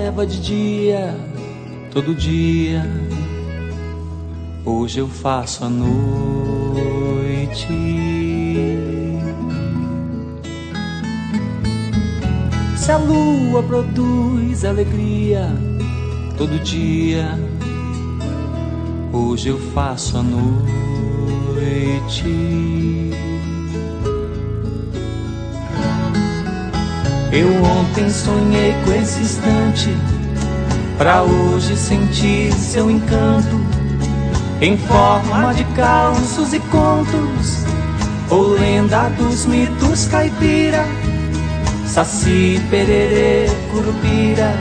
leva de dia, todo dia. Hoje eu faço a noite. Se a lua produz alegria todo dia, hoje eu faço a noite. Eu ontem sonhei com esse instante, pra hoje sentir seu encanto, em forma de causos e contos, ou lenda dos mitos caipira. Saci, pererê, curupira,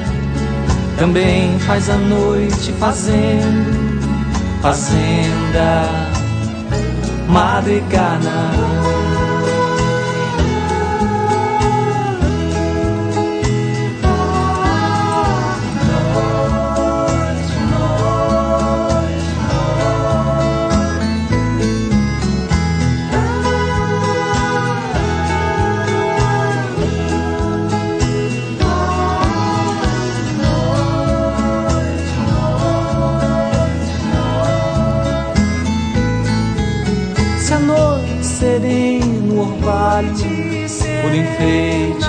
também faz a noite fazendo fazenda, madrigana. Se a noite sereno, orvalho, por enfeite,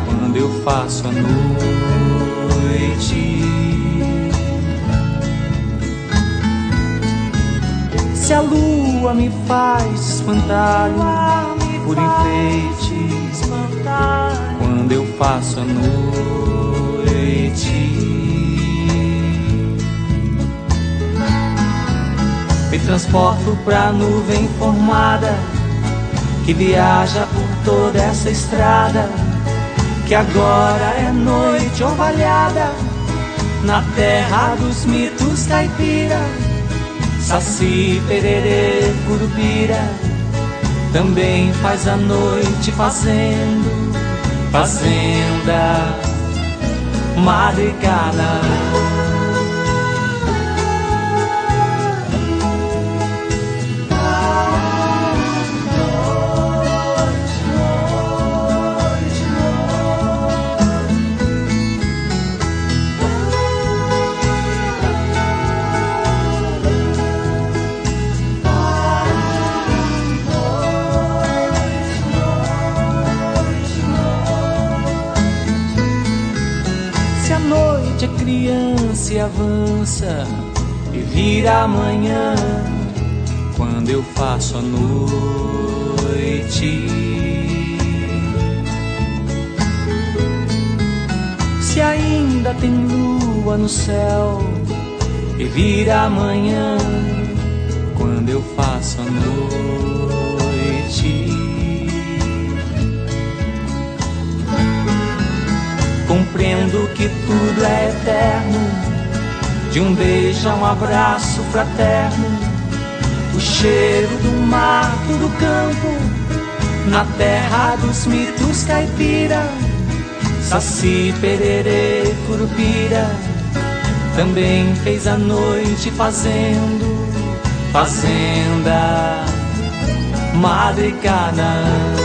quando eu faço a noite. Se a lua me faz espantalho, por enfeite, quando eu faço a noite. Me transporto pra nuvem formada que viaja por toda essa estrada, que agora é noite orvalhada na terra dos mitos caipira. Saci, pererê, curupira, também faz a noite fazendo fazenda, madrigana. Se a noite é criança e avança e vira amanhã, quando eu faço a noite. Se ainda tem lua no céu e vira amanhã, quando eu faço a noite. Compreendo que tudo é eterno, de um beijo a um abraço fraterno, o cheiro do mato do campo, na terra dos mitos caipira. Saci, pererê, curupira, também fez a noite fazendo fazenda, madrigana.